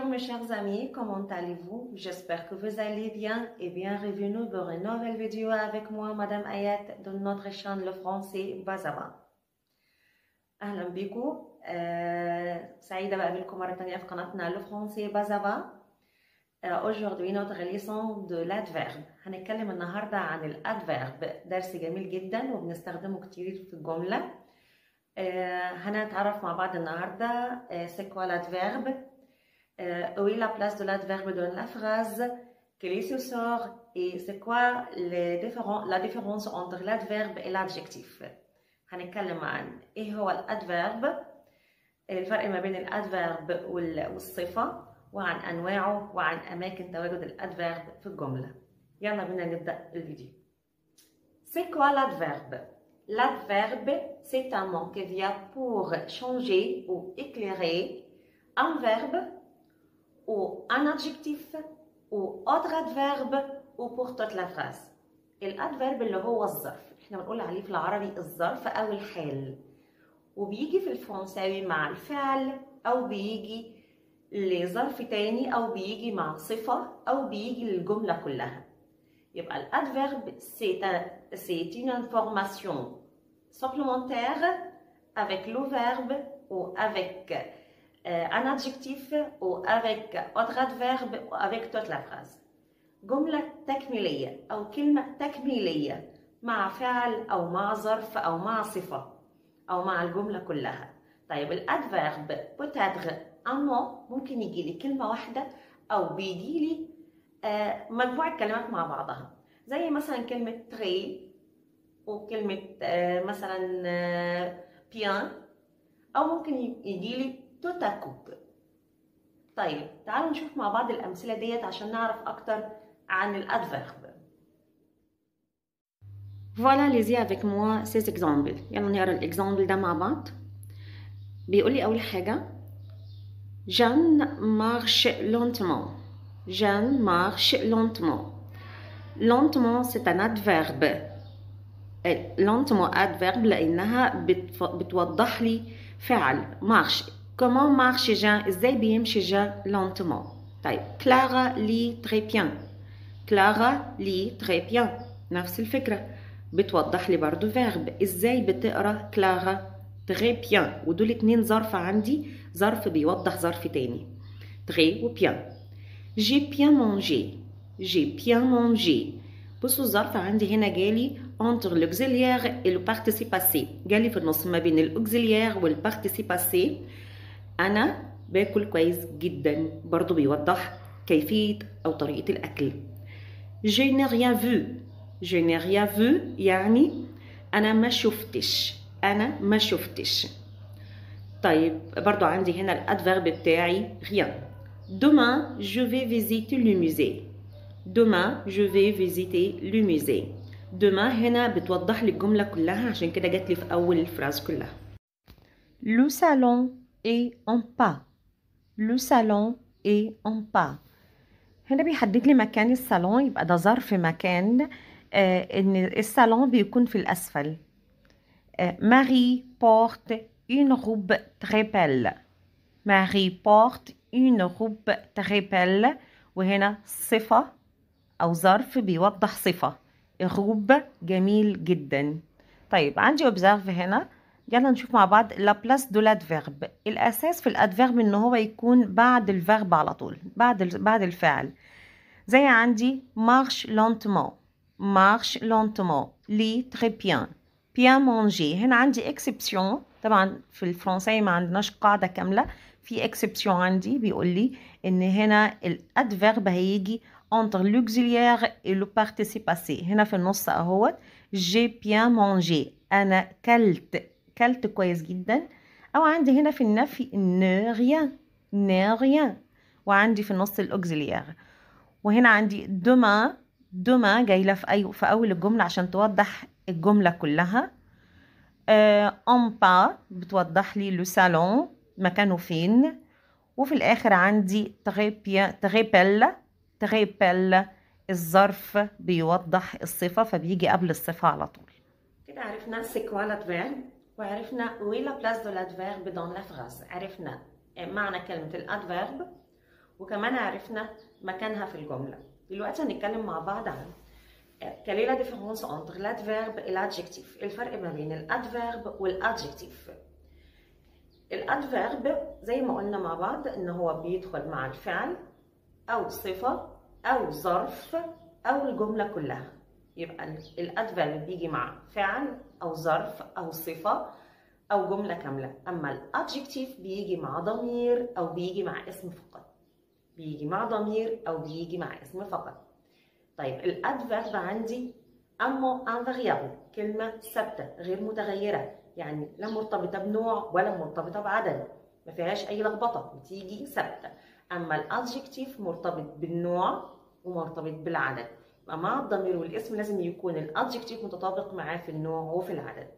Bonjour mes chers amis, comment allez-vous? J'espère que vous allez bien et bienvenue dans une nouvelle vidéo avec moi, Madame Ayat, de notre chaîne Le Français Bazava. أهلا بكم. سعيدة بقابلكم مرة تانية في قناتنا Le Français Bazava. Aujourd'hui notre leçon de l'adverbe. هنتكلم النهاردة عن الادفيرب، درس جميل جدا وبنستخدمه كتير في الجملة. هنتعرف مع بعض النهاردة c'est quoi l'adverbe, où est la place de l'adverbe dans la phrase, quel est ce sort et c'est quoi la différence entre l'adverbe et l'adjectif. هنتكلم عن ايه هو الادفيرب، الفرق ما بين الادفيرب والصفة، وعن انواعه وعن اماكن تواجد الادفيرب في الجملة. يلا بينا نبدأ الفيديو. C'est quoi l'adverbe? L'adverbe, c'est un mot qui vient pour changer ou éclairer un verbe ou un adjectif ou autre adverbe ou pour toute la phrase. الادفيرب اللي هو الظرف، احنا بنقول عليه في العربي الظرف او الحال، وبيجي في الفرنساوي مع الفعل او بيجي لظرف تاني او بيجي مع صفة او بيجي للجملة كلها. يبقى الادفيرب c'est une information supplémentaire avec le verbe ou avec un adjectif ou avec autre adverbe ou avec toute la phrase. جملة تكميلية أو كلمة تكميلية مع فعل أو مع ظرف أو مع صفة أو مع الجملة كلها. طيب الادفيرب peut-être un mot، ممكن يجي لي كلمة واحدة أو بيجي لي مجموعة كلمات مع بعضها، زي مثلا كلمة تري وكلمة مثلا بيان، أو ممكن يجي لي توتاكوب. طيب تعالوا نشوف مع بعض الأمثلة ديت عشان نعرف أكتر عن الادفيرب. Voilà, lisez avec moi ces exemples. يلا نقرا الاكزامبل ده مع بعض. بيقول لي أول حاجة Jeanne marche lentement. Jeanne marche lentement. Lentement c'est un adverbe. Lentement adverbe لأنها بتوضح لي فعل marche. Comment marche Jean؟ إزاي بيمشي جان lentement؟ طيب Clara lit très bien. Clara lit très bien. نفس الفكرة، بتوضح لي برضو verb. إزاي بتقرا Clara très bien؟ ودول اتنين ظرف عندي، ظرف بيوضح ظرف تاني. très و bien. J'ai bien mangé. J'ai bien mangé. بصوا الظرف عندي هنا جالي entre l'auxiliaire et le participe passé، جالي في النص ما بين الauxiliaire والparticipe passé. أنا باكل كويس جدا، برضو بيوضح كيفية أو طريقة الأكل. Je n'ai rien vu. Je n'ai rien vu يعني أنا ما شفتش، أنا ما شفتش. طيب برضو عندي هنا الأدفيرب بتاعي rien. Demain je vais visiter le musée. Demain je vais visiter le musée. Demain هنا بتوضح لي الجملة كلها، عشان كده جات لي في أول الفراز كلها. Le salon est en pas. Le salon est en pas. هنا بيحدد لي مكان الصالون، يبقى ده ظرف مكان. ان الصالون بيكون في الاسفل. Marie porte une robe très belle. Marie porte une robe très belle. وهنا صفة او ظرف بيوضح صفة. الروب جميل جدا. طيب عندي observe هنا، يلا نشوف مع بعض لا بلاس دو لادفيرب. الاساس في الادفيرب ان هو يكون بعد الفيرب على طول، بعد الفعل. زي عندي marche lentement. marche lentement. lit très bien. bien manger. هنا عندي exception، طبعا في الفرنسي ما عندناش قاعدة كاملة، في exception عندي بيقول لي ان هنا الادفيرب هيجي entre l'auxiliaire et le participe passé. هنا في النص اهوت j'ai bien mangé، انا كلت كويس جدا. او عندي هنا في النفي ne rien. ne rien. وعندي في النص الاوكسيليير. وهنا عندي demain جايله في اول الجمله عشان توضح الجمله كلها. en pas بتوضح لي لو salon مكانه فين. وفي الاخر عندي très belle الظرف بيوضح الصفه، فبيجي قبل الصفه على طول. كده عرفنا c'est quoi l'adverbe، وعرفنا où est la place de l'adverbe dans la phrase. عرفنا معنى كلمة الادفيرب، وكمان عرفنا مكانها في الجملة. دلوقتي هنتكلم مع بعض عن quelle est la différence entre l'adverbe et l'adjectif. الفرق ما بين الادفيرب والادجكتيف. الادفيرب زي ما قلنا مع بعض ان هو بيدخل مع الفعل او صفة او ظرف او الجملة كلها. يبقى الادفيرب بيجي مع فعل او ظرف او صفة او جملة كاملة. اما الادجكتيف بيجي مع ضمير او بيجي مع اسم فقط. بيجي مع ضمير او بيجي مع اسم فقط. طيب الادفيرب عندي امو انفاريابل، كلمة ثابتة غير متغيرة، يعني لا مرتبطة بنوع ولا مرتبطة بعدد، ما فيهاش اي لخبطة، بتيجي ثابتة. اما الادجكتيف مرتبط بالنوع ومرتبط بالعدد، مع الضمير والاسم لازم يكون الادجكتيف متطابق معاه في النوع وفي العدد.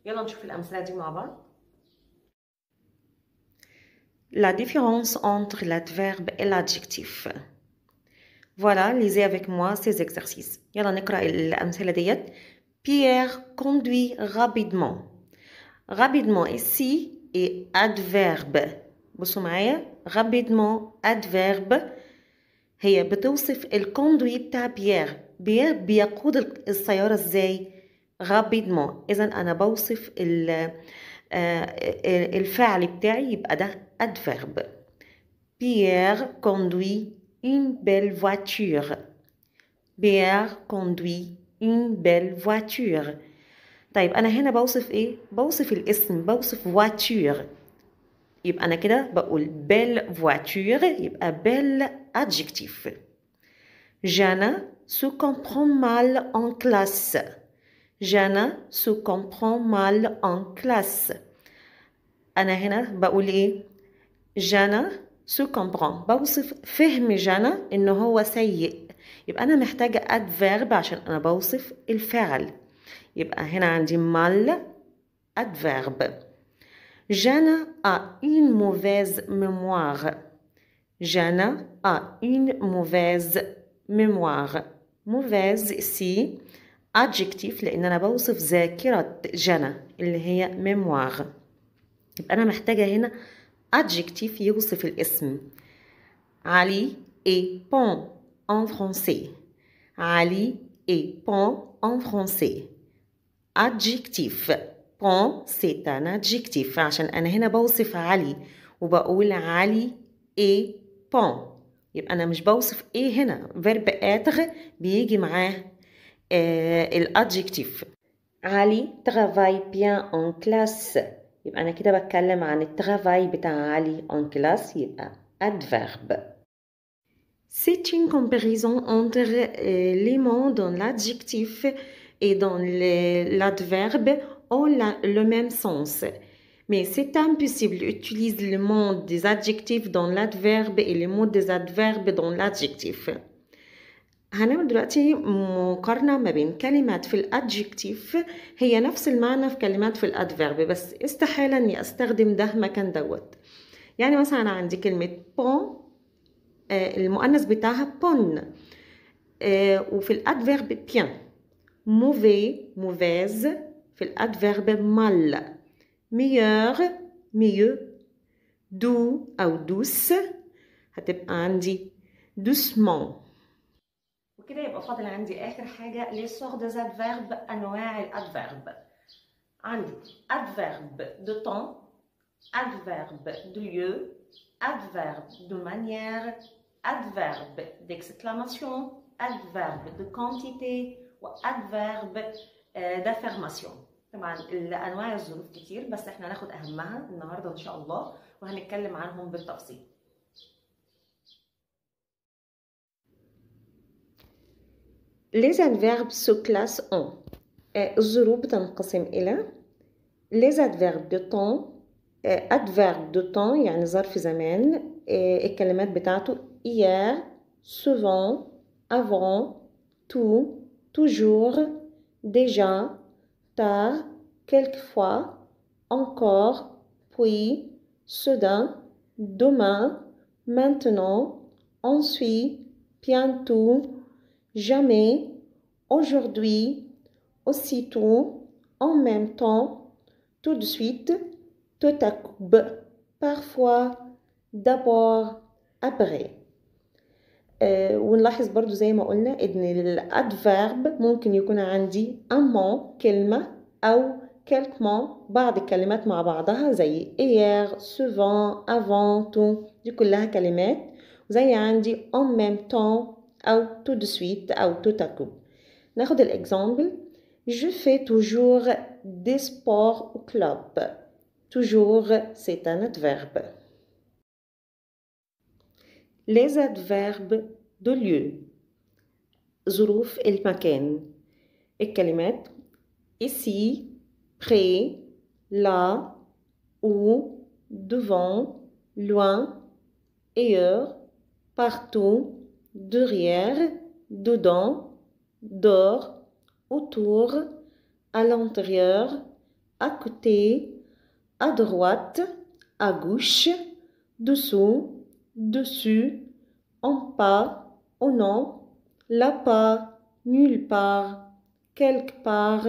يلا نشوف الامثلة دي مع بعض. La différence entre l'adverbe et l'adjectif. Voilà, lisez avec moi ces exercices. يلا نقرأ الأمثلة ديت. Pierre conduit rapidement. Rapidement ici est adverbe. بصوا معايا. Rapidement adverbe هي بتوصف الكوندوي بتاع بيير. بيير بيقود السيارة ازاي؟ rapidement. إذا أنا بوصف الفعل بتاعي، يبقى ده adverbe. Pierre conduit une belle voiture. Pierre conduit une belle voiture. طيب أنا هنا بوصف إيه؟ بوصف الاسم، بوصف voiture. يبقى أنا كده بقول belle voiture، يبقى belle adjectif. Jana se comprend mal en classe. Jana se comprend mal en classe. أنا هنا بقول إيه؟ جانا سو كومبرون، بوصف فهم جانا إنه هو سيء. يبقى أنا محتاجة adverb عشان أنا بوصف الفعل. يبقى هنا عندي mal adverb. جانا a une mauvaise mémoire. جانا a une mauvaise mémoire. mauvaise ici adjectif لأن أنا بوصف ذاكرة جانا اللي هي mémoire. يبقى أنا محتاجة هنا adjectif يوصف الاسم. Ali est bon en français. Ali est bon en français. Adjectif. Bon c'est un adjectif عشان أنا هنا بوصف علي وبقول علي est bon. يبقى أنا مش بوصف إيه هنا. verb être بيجي معاه الادجكتيف. علي travaille bien en classe. يبقى أنا كده بتكلم عن الترافاي بتاع علي en classe، يبقى adverbe. C'est une comparaison entre les mots dans l'adjectif et dans l'adverbe ont le même sens. Mais c'est impossible d'utiliser le mot des adjectifs dans l'adverbe et les mots des adverbes dans l'adjectif. هنعمل دلوقتي مقارنة ما بين كلمات في الادجكتيف هي نفس المعنى في كلمات في الادفيرب، بس استحالة اني استخدم ده مكان دوت. يعني مثلا أنا عندي كلمة بون المؤنث بتاعها بون، وفي الادفيرب بيان. موفي موفيز في الادفيرب مال. ميور ميو. دو أو دوس هتبقى عندي دوسمون. وكده يبقى فاضل عندي آخر حاجة لي سور ديز ادفيرب، أنواع الادفيرب. عندي adverbe de temps, adverbe de lieu, adverbe de manière, adverbe d'exclamation, adverbe de quantité وadverbe d'affirmation. طبعا الأنواع الظروف كتير بس احنا هناخد أهمها النهاردة إن شاء الله وهنتكلم عنهم بالتفصيل. Les adverbes se classent en الظروف بتنقسم إلى les adverbes de temps. adverbe de temps يعني ظرف زمان، الكلمات بتاعته hier, souvent, avant, tout, toujours, déjà, tard, quelquefois, encore, puis, soudain, demain, maintenant, ensuite, bientôt, jamais, aujourd'hui, aussitôt, en même temps, tout de suite, tout à coup, parfois, d'abord, après. ونلاحظ برضو زي ما قلنا ان الادفيرب ممكن يكون عندي un كلمة او quelques mots بعض الكلمات مع بعضها زي hier, souvent, avant, tout دي كلها كلمات وزي عندي en même temps او tout de suite او tout à coup. ناخد الاكزامبل je fais toujours des sports au club. Toujours c'est un adverbe. Les adverbes de lieu ظروف المكان الكلمات ici, près, là, où, devant, loin, ailleurs, partout, derrière, dedans, dehors, autour, à l'intérieur, à côté, à droite, à gauche, dessous, dessus, en bas, au non, là-bas, nulle part, quelque part,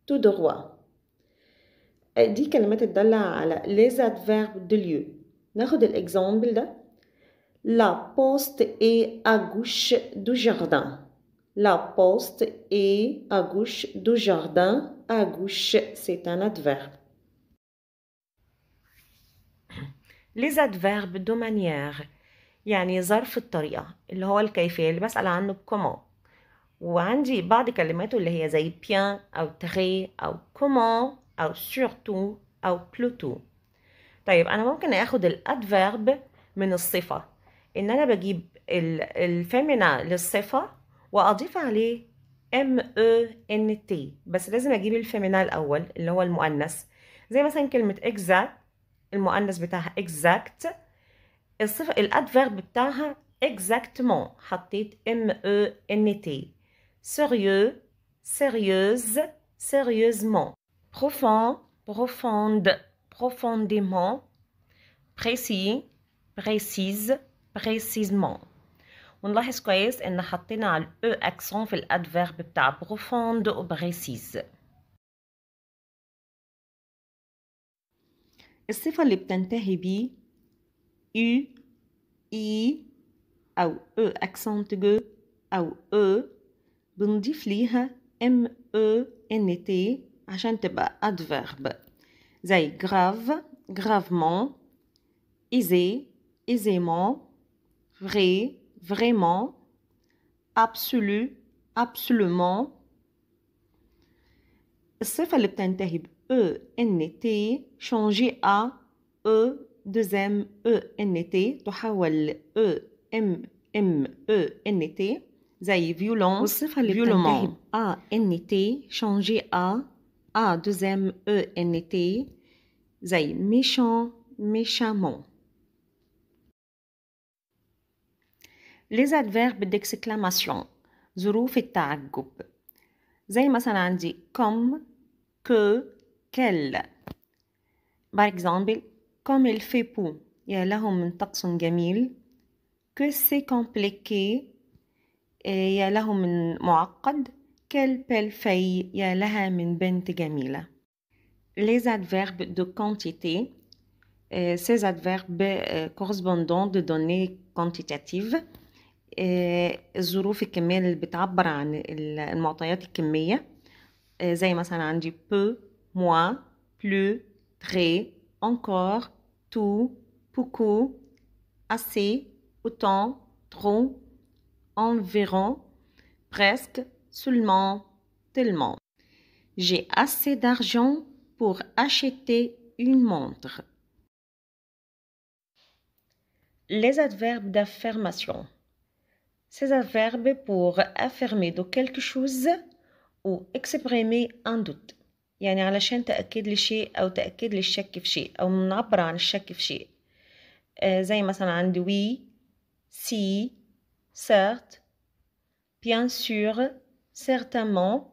tout droit. دي كلمات تدل على les adverbes de lieu. ناخد الاكزامبل ده. La poste est à gauche du jardin. La poste est à gauche du jardin. À gauche, c'est un adverbe. Les adverbes de manière يعني ظرف الطريقة اللي هو الكيفية اللي بسأل عنه comment. وعندي بعض كلماته اللي هي زي bien أو très أو comment أو surtout أو plutôt. طيب أنا ممكن أخد الادفيرب من الصفة إن أنا بجيب الفيمينا للصفة وأضيف عليه MENT بس لازم أجيب الفيمينا الأول اللي هو المؤنث زي مثلا كلمة exact المؤنث بتاعها exact الصفة الادفيرب بتاعها exactement حطيت MENT sérieux sérieuse sérieusement profond profonde profondément précis précise précisément. ونلاحظ كويس ان حطينا على الاو اكسون في الادفيرب بتاع profonde و précise. الصفة اللي بتنتهي ب u i او او اكسنت جو او او بنضيف ليها MENT عشان تبقى adverbe زي grave gravement aisé aisément vrai vraiment absolu absolument. الصفة اللي بتنتهي ب ENT changer à E deuxième ENT تحول ل EMMENT زي violence والصفة اللي بتنتهي ب ANT changer à deuxième ENT زي méchant méchamment. Les adverbes d'exclamation ظروف التعجب زي مثلا عندي comme que quel. par exemple comme il fait beau يا له من طقس جميل que c'est compliqué يا له من معقد quelle belle fille يا لها من بنت جميلة. les adverbes de quantité ces adverbes correspondant de données quantitatives الظروف الكمية اللي بتعبر عن المعطيات الكمية زي مثلا عندي peu, moins, plus, très, encore, tout, beaucoup, assez, autant, trop, environ, presque, seulement, tellement. J'ai assez d'argent pour acheter une montre. Les adverbes d'affirmation. Ces adverbes pour affirmer de quelque chose ou exprimer un doute يعني علشان تأكد لي شيء أو تأكد لي الشك في شيء أو نعبر عن الشك في شيء زي مثلا عندي oui si certes bien sûr certainement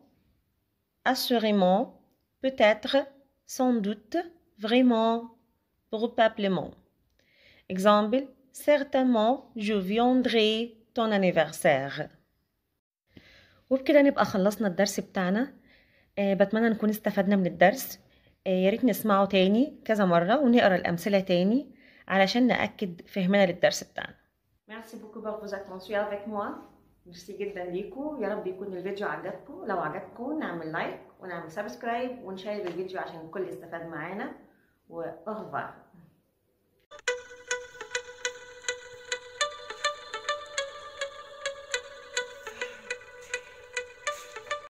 assurément peut-être sans doute vraiment probablement. exemple certainement je viendrai ton anniversaire. وبكده نبقى خلصنا الدرس بتاعنا. بتمنى نكون استفدنا من الدرس. يا ريت نسمعه تاني كذا مرة ونقرأ الأمثلة تاني علشان نأكد فهمنا للدرس بتاعنا. Merci beaucoup pour vos attention avec moi. ميرسي جدا ليكم. يا رب يكون الفيديو عجبكم. لو عجبكم نعمل لايك ونعمل سبسكرايب ونشير الفيديو عشان الكل يستفاد معانا. و au revoir.